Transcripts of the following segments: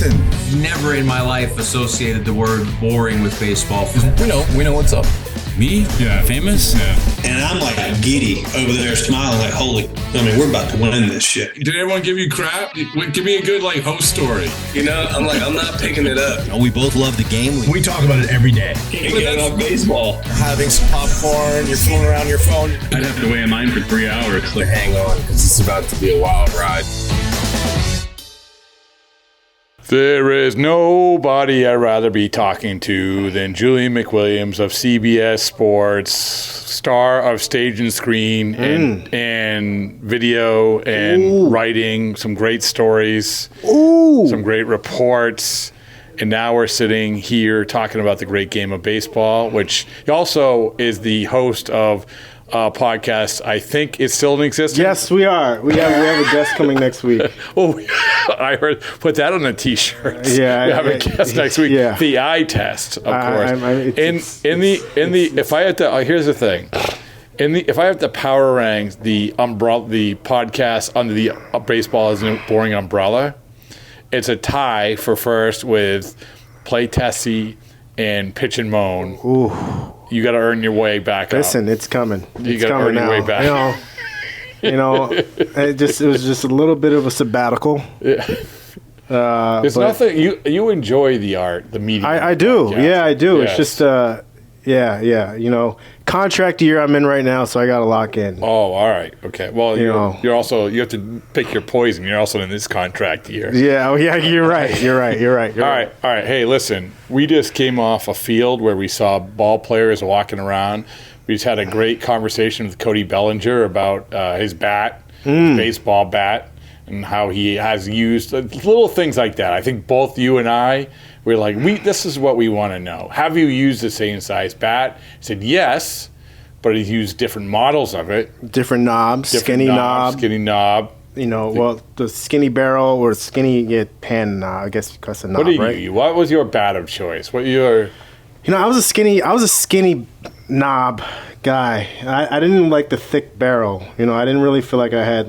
listen, never in my life associated the word boring with baseball. We know what's up. Me? Yeah. Famous? Yeah. And I'm like giddy over there smiling like, we're about to win this shit. Did everyone give you crap? Give me a good host story. I'm not picking it up. We both love the game. We talk about it every day. Getting on baseball. Having some popcorn, you're fooling around your phone. I'd have to wait in line for 3 hours. Hang on, because it's about to be a wild ride. There is nobody I'd rather be talking to than Julian McWilliams of CBS Sports, star of stage and screen and video and writing, some great stories, some great reports. And now we're sitting here talking about the great game of baseball, which he also is the host of podcast. I think it's still in existence. Yes, we are. We have a guest coming next week. I heard. Put that on a T-shirt. Yeah, we have a guest next week. Yeah. The eye test, of course. If I had to, here's the thing. If I have to power rank the podcast under the baseball as a boring umbrella, it's a tie for first with Play Tessie and Pitch and Moan. Ooh. You got to earn your way back up. Listen, it's coming. You got to earn your way back. It was just a little bit of a sabbatical. Yeah. There's nothing. You enjoy the art, the media. I do. Podcast. Yeah, I do. Yes. It's just contract year I'm in right now, so I got to lock in. Oh, all right. Okay. Well, you have to pick your poison. You're also in this contract year. Yeah. Oh, yeah. You're right. You're right. All right. Hey, listen. We just came off a field where we saw ball players walking around. We just had a great conversation with Cody Bellinger about his bat, his baseball bat, and how he has used little things like that. I think both you and I were like, this is what we want to know. Have you used the same size bat? He said yes, but he's used different models of it. Different knobs, skinny knob. The skinny barrel or skinny pan knob, I guess because of knob, What did right? you? What was your bat of choice? I was a skinny knob guy. I didn't like the thick barrel. I didn't really feel like I had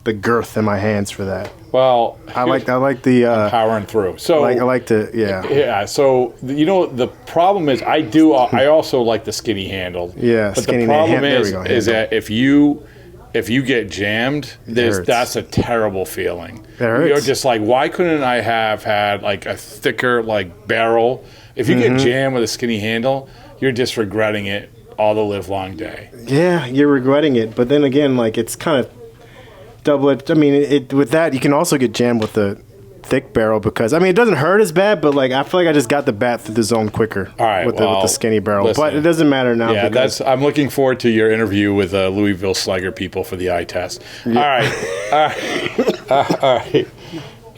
the girth in my hands for that. Well, I like the powering through. So I like to yeah. So the problem is I also like the skinny handle. Yeah, but skinny the problem handle. is that if you get jammed, that's a terrible feeling. It hurts. You're just like, why couldn't I have had a thicker barrel? If you get jammed with a skinny handle, you're just regretting it all the live long day. Yeah, you're regretting it. But then again, it's kind of double-edged. I mean, with that, you can also get jammed with the thick barrel because, it doesn't hurt as bad, but I feel like I just got the bat through the zone quicker with the skinny barrel. Listen, but it doesn't matter now. Yeah, I'm looking forward to your interview with Louisville Slugger people for the eye test. Yeah. All right.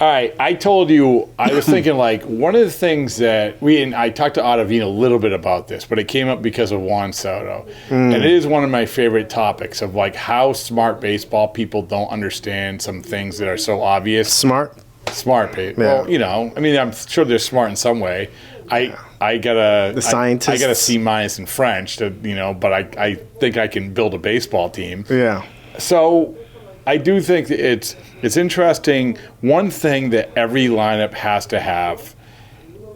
All right, I told you, I was thinking one of the things that I talked to Ottavino a little bit about this, but it came up because of Juan Soto. And it is one of my favorite topics of how smart baseball people don't understand some things that are so obvious. Smart people. Yeah. Well, I'm sure they're smart in some way. I got the scientists. I got a C- in French but I think I can build a baseball team. Yeah. So I do think that it's interesting. One thing that every lineup has to have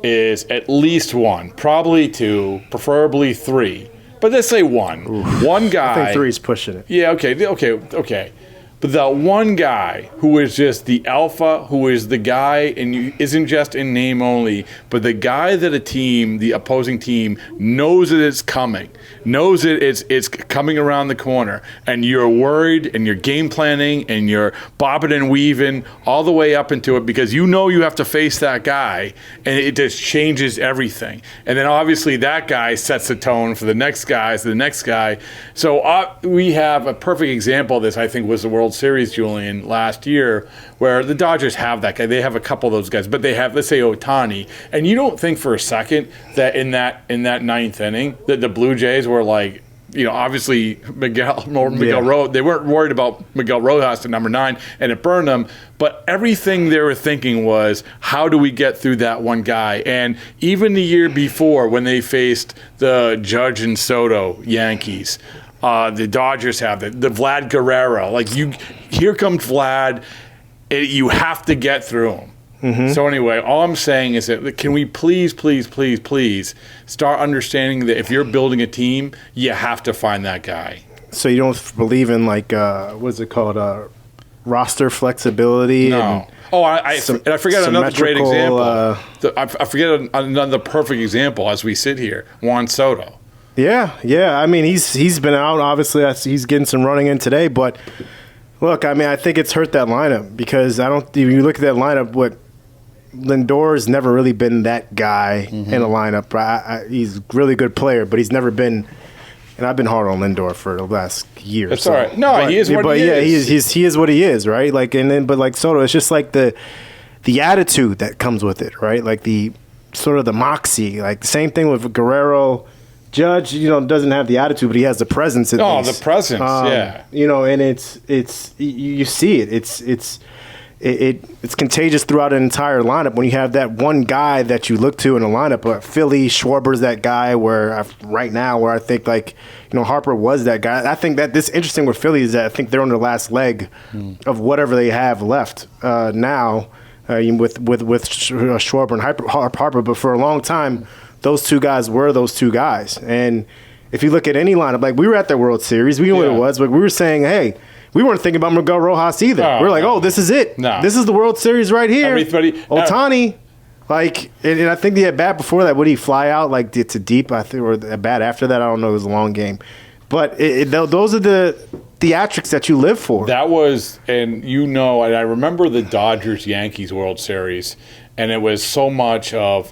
is at least one, probably two, preferably three. But let's say one. Oof. One guy. I think three's pushing it. Yeah, okay. But the one guy who is just the alpha, who is the guy, and isn't just in name only, but the guy that the opposing team, knows that it's coming, knows that it's coming around the corner, and you're worried, and you're game planning, and you're bobbing and weaving all the way up into it because you have to face that guy, and it just changes everything. And then obviously that guy sets the tone for the next guy, So we have a perfect example of this, I think, was the World Series, Julian, last year, where the Dodgers have that guy. They have a couple of those guys, but they have, let's say, Ohtani. And you don't think for a second that in that ninth inning that the Blue Jays were obviously Miguel Rojas, they weren't worried about Miguel Rojas at number 9, and it burned them. But everything they were thinking was, how do we get through that one guy? And even the year before, when they faced the Judge and Soto Yankees, the Dodgers have the Vlad Guerrero. Here comes Vlad. You have to get through him. So anyway, all I'm saying is that can we please start understanding that if you're building a team, you have to find that guy. So you don't believe in like what's it called, roster flexibility? No. I forget another great example. I forget another perfect example as we sit here. Juan Soto. Yeah. I mean, he's been out. Obviously, he's getting some running in today. But look, I mean, I think it's hurt that lineup because if you look at that lineup, Lindor's never really been that guy in a lineup. He's a really good player, but he's never been. And I've been hard on Lindor for the last year. That's all right. No, he is what he is. He is what he is, right? Like, but like Soto, it's just like the attitude that comes with it, right? Like the sort of the moxie. Like the same thing with Guerrero. Judge, doesn't have the attitude, but he has the presence. The presence, yeah. And it's you see it. It's contagious throughout an entire lineup when you have that one guy that you look to in a lineup. But Philly, Schwarber's that guy where I think Harper was that guy. I think that this interesting with Philly is that I think they're on their last leg of whatever they have left now with Schwarber and Harper. But for a long time, those two guys were those two guys. And if you look at any lineup, like we were at the World Series, we knew what it was, but we were saying, hey. We weren't thinking about Miguel Rojas either. We're like, this is it. No. This is the World Series right here. Everybody, Ohtani, and I think the at bat before that, would he fly out like to deep? I think, or the at bat after that, I don't know. It was a long game, but those are the theatrics that you live for. That was, and I remember the Dodgers-Yankees World Series, and it was so much of.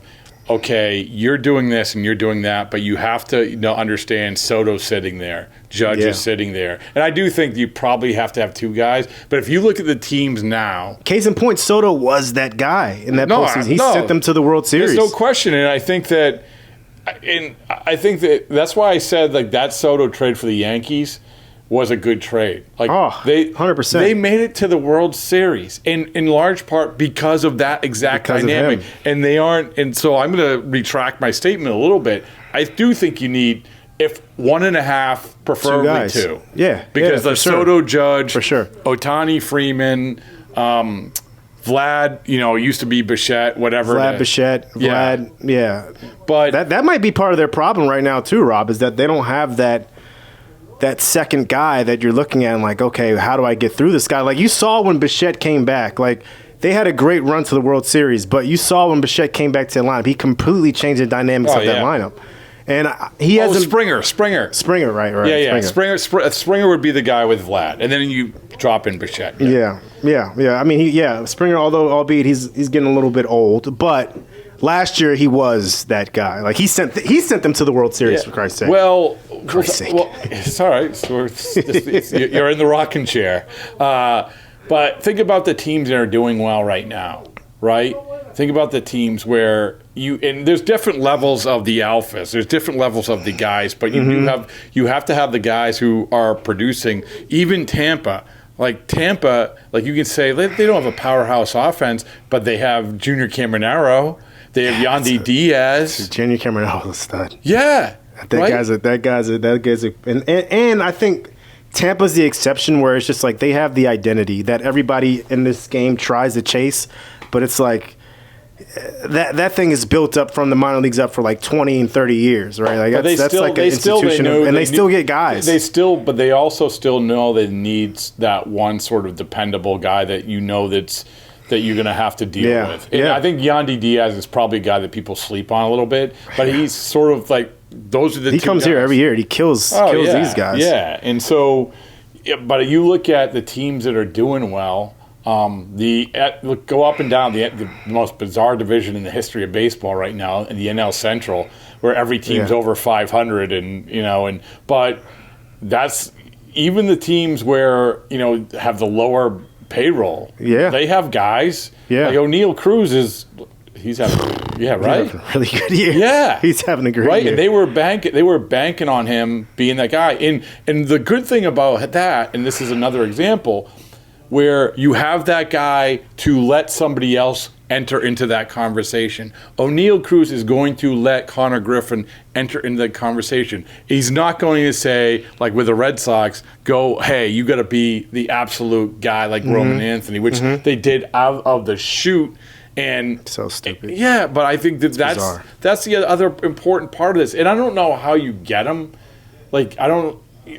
Okay, you're doing this and you're doing that, but you have to understand Soto's sitting there, Judge is sitting there. And I do think you probably have to have two guys. But if you look at the teams now. Case in point, Soto was that guy in that postseason. He sent them to the World Series. There's no question. And I think that that's why I said like that Soto trade for the Yankees was a good trade. Like 100%. They made it to the World Series in large part because of that exact dynamic. And they aren't. And so I'm going to retract my statement a little bit. I do think you need, if 1.5, preferably two. Yeah. Because the Soto, Judge, for sure. Ohtani, Freeman, Vlad, used to be Bichette, whatever. Vlad, yeah. But that might be part of their problem right now too, Rob, is that they don't have that second guy that you're looking at and like, okay, how do I get through this guy? Like you saw when Bichette came back, like they had a great run to the World Series, but you saw when Bichette came back to the lineup, he completely changed the dynamics of that lineup. And he hasn't. Springer, right. Yeah. Springer would be the guy with Vlad, and then you drop in Bichette. Yeah. I mean, Springer, albeit he's getting a little bit old, but last year he was that guy. Like he sent them to the World Series for Christ's sake. Well, it's all right. So you're in the rocking chair, but think about the teams that are doing well right now, right? Think about the teams where and there's different levels of the alphas. There's different levels of the guys, but you have to have the guys who are producing. Even Tampa, like you can say they don't have a powerhouse offense, but they have Junior Caminero. They have Yandy Diaz. Junior Caminero is a stud. Yeah, that guy's and I think Tampa's the exception where it's just like they have the identity that everybody in this game tries to chase, but it's like. That thing is built up from the minor leagues up for like 20 and 30 years, right? Like that's like an institution, and they still get guys. But they also still know that it needs that one sort of dependable guy that that you're going to have to deal with. And I think Yandy Diaz is probably a guy that people sleep on a little bit, but he's sort of like those are the. He comes here every year and he kills these guys. Yeah, and so, but you look at the teams that are doing well. Go up and down the most bizarre division in the history of baseball right now in the NL Central, where every team's over 500, but that's even the teams where have the lower payroll. Yeah, they have guys. Yeah, like O'Neal Cruz he's having right, a really good year. Yeah, he's having a great year. And they were banking on him being that guy. And the good thing about that, and this is another example. Where you have that guy to let somebody else enter into that conversation. O'Neal Cruz is going to let Connor Griffin enter into the conversation. He's not going to say, like with the Red Sox, hey, you got to be the absolute guy like Roman Anthony, which they did out of the chute. And So stupid. Yeah, but I think that's bizarre. that's the other important part of this. And I don't know how you get them. Like,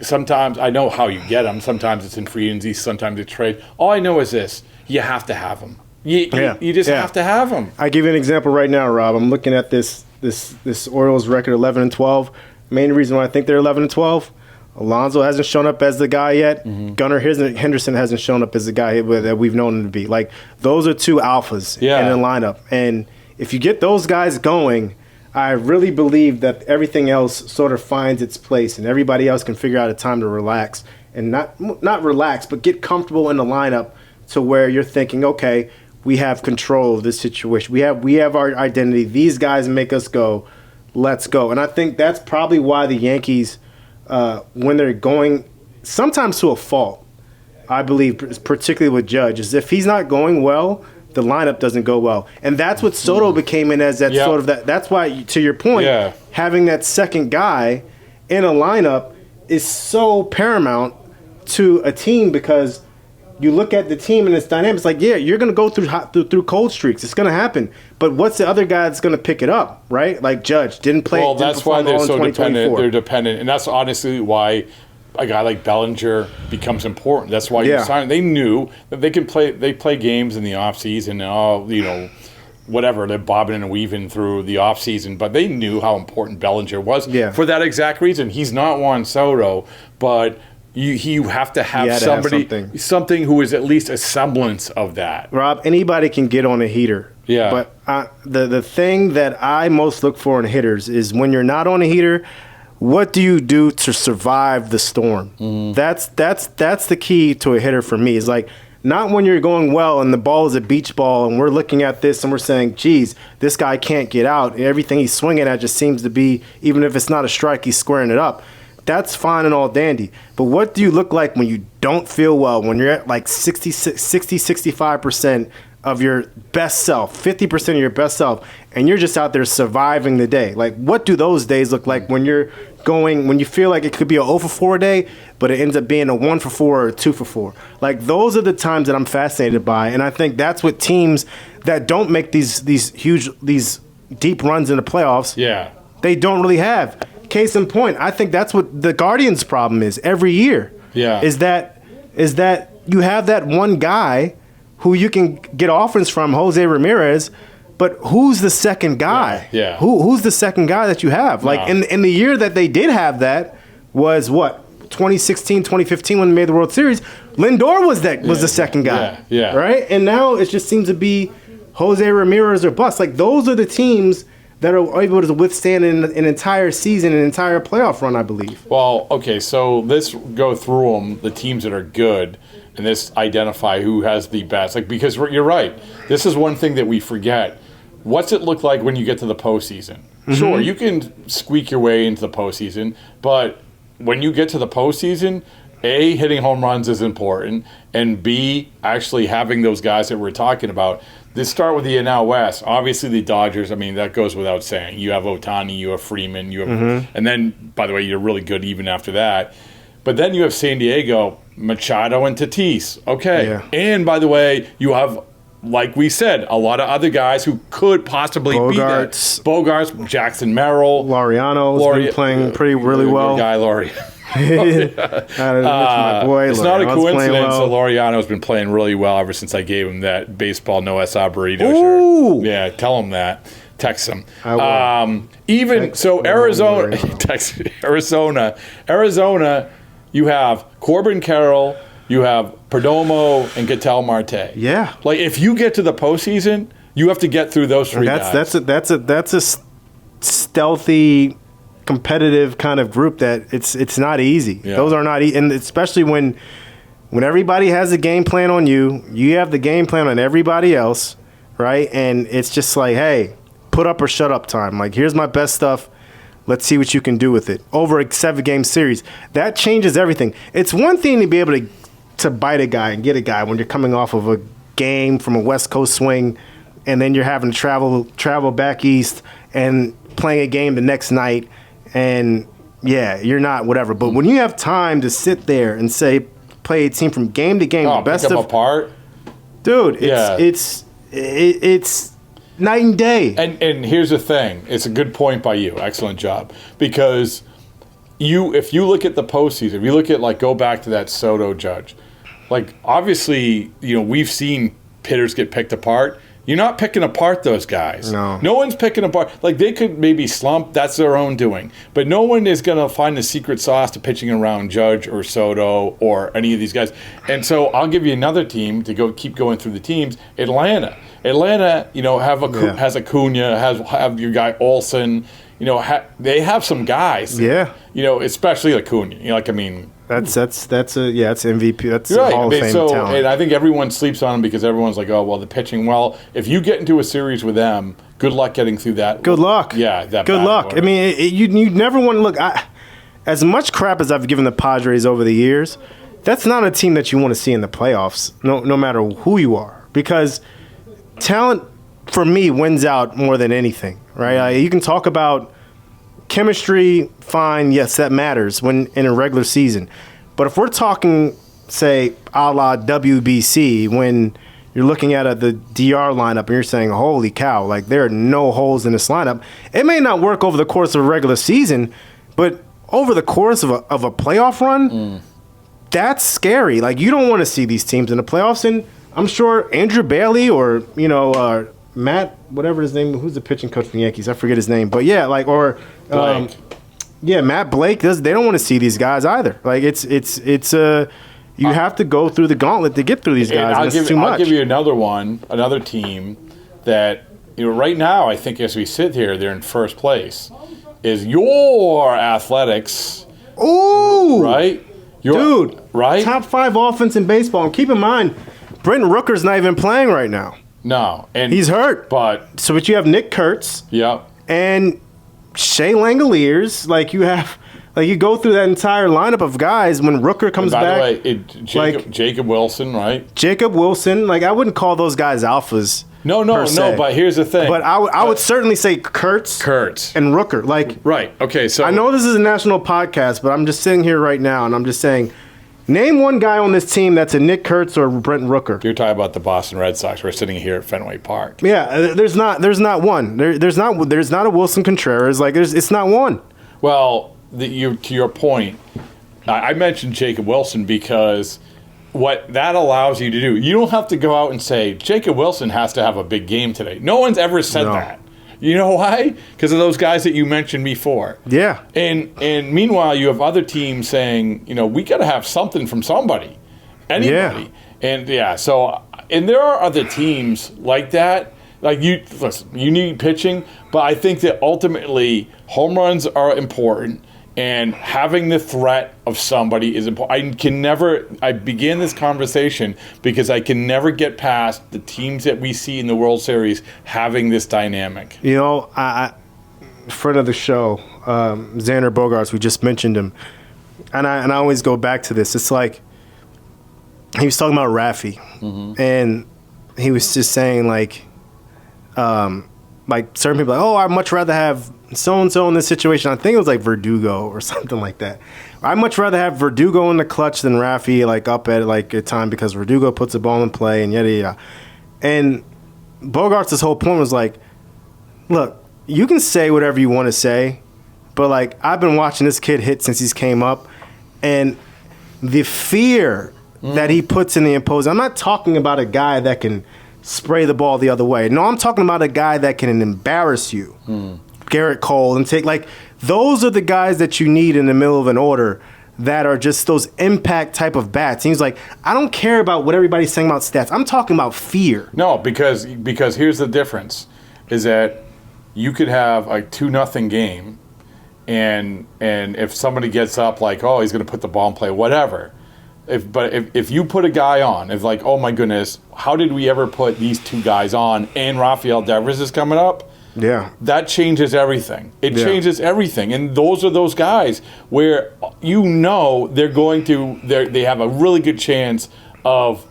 sometimes I know how you get them. Sometimes it's in free agency, sometimes it's trade. All I know is this: you have to have them. You just have to have them. I give you an example right now, Rob. I'm looking at this Orioles record, 11-12. Main reason why I think they're 11-12. Alonso hasn't shown up as the guy yet. Gunnar Henderson hasn't shown up as the guy that we've known him to be. Like, those are two alphas in the lineup. And if you get those guys going, I really believe that everything else sort of finds its place and everybody else can figure out a time to relax and not relax, but get comfortable in the lineup to where you're thinking, okay, we have control of this situation. We have our identity. These guys make us go. Let's go. And I think that's probably why the Yankees, when they're going, sometimes to a fault, I believe, particularly with Judge, is if he's not going well, the lineup doesn't go well. And that's what Soto became in as that sort of that. That's why, to your point, having that second guy in a lineup is so paramount to a team because you look at the team and its dynamics. Like, yeah, you're going to go through cold streaks. It's going to happen. But what's the other guy that's going to pick it up, right? Like Judge didn't play. Well, that's why they're so dependent. They're dependent, and that's honestly why a guy like Bellinger becomes important. That's why you signed. They knew that they can play. They play games in the off season, and whatever, they're bobbing and weaving through the off season. But they knew how important Bellinger was for that exact reason. He's not Juan Soto, but you have to have something who is at least a semblance of that. Rob, anybody can get on a heater. Yeah. But the thing that I most look for in hitters is when you're not on a heater, what do you do to survive the storm? That's the key to a hitter for me. Is like not when you're going well and the ball is a beach ball and we're looking at this and we're saying, geez, this guy can't get out. Everything he's swinging at just seems to be, even if it's not a strike, he's squaring it up. That's fine and all dandy. But what do you look like when you don't feel well, when you're at like 65% of your best self, 50% of your best self, and you're just out there surviving the day? Like, what do those days look like when you feel like it could be a 0 for 4 day, but it ends up being a 1 for 4 or a 2 for 4? Like, those are the times that I'm fascinated by, and I think that's what teams that don't make these deep runs in the playoffs, they don't really have. Case in point, I think that's what the Guardians' problem is every year. Is that you have that one guy who you can get offense from, Jose Ramirez, but who's the second guy? Who's the second guy that you have? Like in the year that they did have that was what? 2016, 2015 when they made the World Series. Lindor was the second guy. Right? And now it just seems to be Jose Ramirez or bust. Like, those are the teams that are able to withstand an entire season, an entire playoff run, I believe. Well, okay, so let's go through them, the teams that are good, and let's identify who has the best. Like, because you're right. This is one thing that we forget. What's it look like when you get to the postseason? Sure, you can squeak your way into the postseason, but when you get to the postseason, A, hitting home runs is important, and B, actually having those guys that we're talking about. Let's start with the NL West. Obviously, the Dodgers, I mean, that goes without saying. You have Ohtani, you have Freeman, you have, and then, by the way, you're really good even after that. But then you have San Diego, Machado, and Tatis. Okay. Yeah. And, by the way, you have, like we said, a lot of other guys who could possibly be that. Bogarts, Jackson Merrill. Laureano's been playing really well. Good guy, Laurie. My boy, it's not a coincidence that Laureano's been playing really well ever since I gave him that baseball no S burrito shirt. Yeah, tell him that. Text him. Arizona, you have Corbin Carroll, you have Perdomo, and Ketel Marte. Yeah, like if you get to the postseason, you have to get through those three guys. That's a stealthy, competitive kind of group that it's not easy. Yeah. Those are not easy, and especially when everybody has a game plan on you, you have the game plan on everybody else, right? And it's just like, hey, put up or shut up time. Like, here's my best stuff. Let's see what you can do with it. Over a 7-game series, that changes everything. It's one thing to be able to bite a guy and get a guy when you're coming off of a game from a West Coast swing, and then you're having to travel back east and playing a game the next night. And, yeah, you're not whatever. But when you have time to sit there and say, play a team from game to game, the best pick them apart? Dude, it's it's night and day. And here's the thing. It's a good point by you. Excellent job. Because if you look at the postseason, if you look at, like, go back to that Soto Judge, like, obviously, we've seen hitters get picked apart. You're not picking apart those guys. No one's picking apart. Like, they could maybe slump. That's their own doing. But no one is going to find the secret sauce to pitching around Judge or Soto or any of these guys. And so I'll give you another team to keep going through the teams. Atlanta, has Acuna, have your guy Olsen. They have some guys. Yeah. Especially Acuna. That's MVP. That's right. Hall of Fame talent. And I think everyone sleeps on him because everyone's like, oh, well, the pitching. Well, if you get into a series with them, good luck getting through that. Good luck. Yeah, good luck. I mean, you never want to look. As much crap as I've given the Padres over the years, that's not a team that you want to see in the playoffs, no matter who you are, because talent for me wins out more than anything. Right? You can talk about chemistry, fine, yes, that matters when in a regular season. But if we're talking, say, a la WBC, when you're looking at the DR lineup and you're saying, holy cow, like there are no holes in this lineup, it may not work over the course of a regular season, but over the course of a playoff run, that's scary. Like, you don't want to see these teams in the playoffs. And I'm sure Andrew Bailey or, Matt, whatever his name, who's the pitching coach for the Yankees? I forget his name. But yeah, like, or Matt Blake. They don't want to see these guys either. Like, you have to go through the gauntlet to get through these guys. I'll give you another team that right now I think as we sit here, they're in first place. Is your Athletics? Ooh, right, dude, right, top 5 offense in baseball. And keep in mind, Brenton Rooker's not even playing right now. No, and he's hurt. But you have Nick Kurtz. Yep. And Shea Langoliers. You go through that entire lineup of guys when Rooker comes back. By the way, Jacob Wilson, right? Jacob Wilson. Like, I wouldn't call those guys alphas. No. But here's the thing. But I would certainly say Kurtz and Rooker. Like, right. Okay. So I know this is a national podcast, but I'm just sitting here right now and I'm just saying, name one guy on this team that's a Nick Kurtz or Brenton Rooker. You're talking about the Boston Red Sox. We're sitting here at Fenway Park. Yeah, there's not one. There's not a Wilson Contreras. Like, it's not one. Well, to your point, I mentioned Jacob Wilson because what that allows you to do, you don't have to go out and say Jacob Wilson has to have a big game today. No one's ever said that. You know why? Because of those guys that you mentioned before. Yeah. And meanwhile, you have other teams saying, we got to have something from somebody, anybody. Yeah. And there are other teams like that. Like, you need pitching, but I think that ultimately home runs are important. And having the threat of somebody is important. I began this conversation because I can never get past the teams that we see in the World Series having this dynamic. I friend of the show, Xander Bogaerts, we just mentioned him. And I always go back to this. It's like, he was talking about Rafi. Mm-hmm. And he was just saying, like certain people are like, I'd much rather have so-and-so in this situation. I think it was like Verdugo or something like that. I'd much rather have Verdugo in the clutch than Rafi, up at a time, because Verdugo puts the ball in play and yada yada. And Bogarts' whole point was like, look, you can say whatever you want to say, but I've been watching this kid hit since he's came up, and the fear that he puts in the opposing. I'm not talking about a guy that can spray the ball the other way. No, I'm talking about a guy that can embarrass you. Garrett Cole, and those are the guys that you need in the middle of an order that are just those impact type of bats. And he's like, I don't care about what everybody's saying about stats. I'm talking about fear. No, because here's the difference, is that you could have a 2-0 game, and if somebody gets up he's going to put the ball in play, whatever. If you put a guy on, oh my goodness, how did we ever put these two guys on, and Rafael Devers is coming up? Yeah. That changes everything. It changes everything. And those are those guys where they have a really good chance of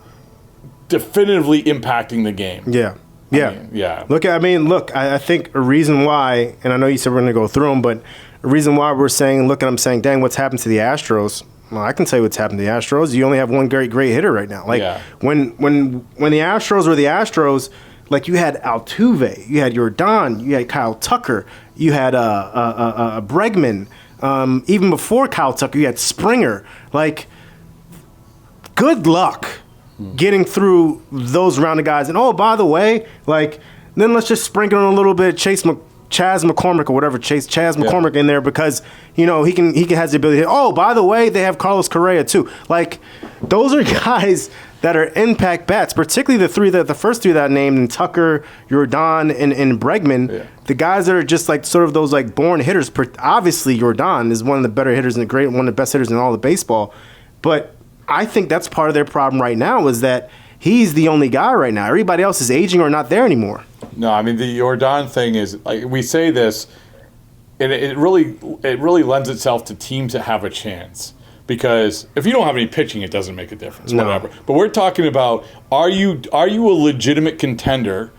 definitively impacting the game. Yeah. Yeah. I think a reason why, and I know you said we're going to go through them, but a reason why we're saying, I'm saying, dang, what's happened to the Astros? Well, I can tell you what's happened to the Astros. You only have one great hitter right now. When the Astros were the Astros, Like you had Altuve, you had Jordan, you had Kyle Tucker, you had Bregman. Even before Kyle Tucker, you had Springer. Like, good luck getting through those round of guys. And oh, by the way, like, then let's just sprinkle in a little bit of Chaz McCormick or whatever, Chaz McCormick in there because he has the ability. Oh, by the way, they have Carlos Correa too. Like, those are guys that are impact bats, particularly the first three that I named, and Tucker, Jordan, and Bregman. Yeah. The guys that are just like sort of those like born hitters. Obviously, Jordan is one of the better hitters and one of the best hitters in all of baseball. But I think that's part of their problem right now is that he's the only guy right now. Everybody else is aging or not there anymore. No, I mean the Jordan thing is like we say this, and it really lends itself to teams that have a chance. Because if you don't have any pitching, it doesn't make a difference. No. Whatever. But we're talking about are you a legitimate contender?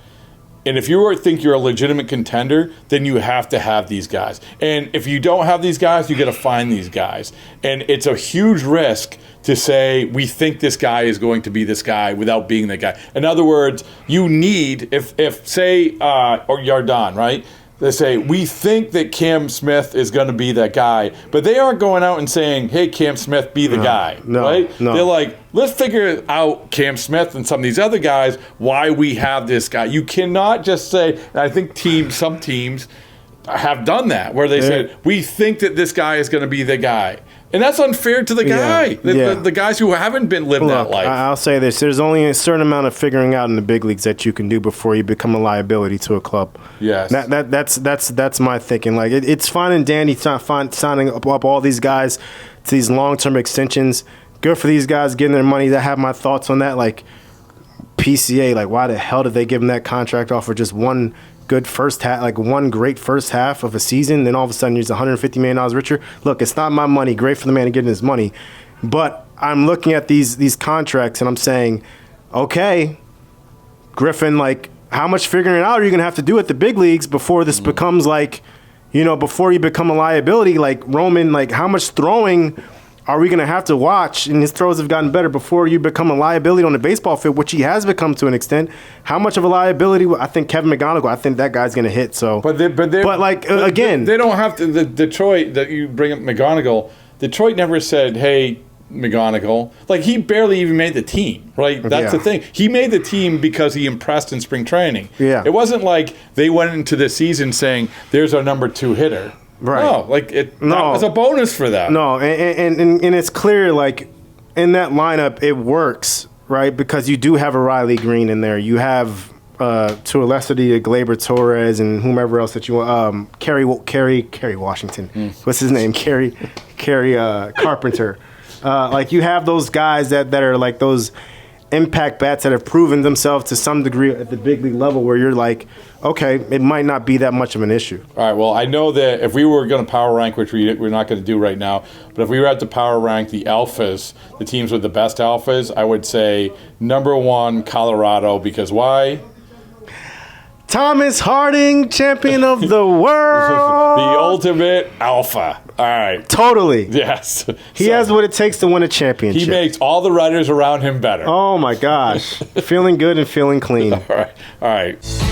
And if you think you're a legitimate contender, then you have to have these guys. And if you don't have these guys, you got to find these guys. And it's a huge risk to say we think this guy is going to be this guy without being the guy. In other words, you need if say or Jordan, right? They say, we think that Cam Smith is going to be that guy, but they aren't going out and saying, hey, Cam Smith, be the guy, right? No. They're like, let's figure out Cam Smith and some of these other guys, why we have this guy. You cannot just say, and I think some teams have done that, where they said, we think that this guy is going to be the guy. And that's unfair to the guy, the guys who haven't lived that life. I'll say this. There's only a certain amount of figuring out in the big leagues that you can do before you become a liability to a club. Yes. That's my thinking. Like it's fine and dandy signing up all these guys to these long-term extensions. Good for these guys getting their money. I have my thoughts on that. Like PCA, like why the hell did they give him that contract off for just one good first half, like one great first half of a season, then all of a sudden he's $150 million richer. Look, it's not my money. Great for the man to get his money. But I'm looking at these contracts and I'm saying, okay, Griffin, like how much figuring out are you going to have to do at the big leagues before this becomes like, before you become a liability? Like Roman, like how much throwing are we going to have to watch? And his throws have gotten better before you become a liability on the baseball field, which he has become to an extent. How much of a liability? I think Kevin McGonigal, I think that guy's going to hit. So, but again, they don't have to. The Detroit that you bring up McGonigal, Detroit never said, "Hey, McGonigal." Like he barely even made the team, right? That's the thing. He made the team because he impressed in spring training. Yeah, it wasn't like they went into the season saying, "There's our number 2 hitter." Right. No, that was a bonus for that. No, and it's clear, like, in that lineup, it works, right? Because you do have a Riley Green in there. You have, to a lesser degree, Gleyber Torres and whomever else that you want. Kerry Washington. What's his name? Kerry Carpenter. Like, you have those guys that are like those impact bats that have proven themselves to some degree at the big league level where you're like, okay, it might not be that much of an issue. All right, well, I know that if we were going to power rank, which we're not going to do right now, but if we were at to power rank the alphas, the teams with the best alphas, I would say number 1, Colorado, because why? Thomas Harding, champion of the world. The ultimate alpha. All right. Totally. Yes. He has what it takes to win a championship. He makes all the writers around him better. Oh, my gosh. Feeling good and feeling clean. All right.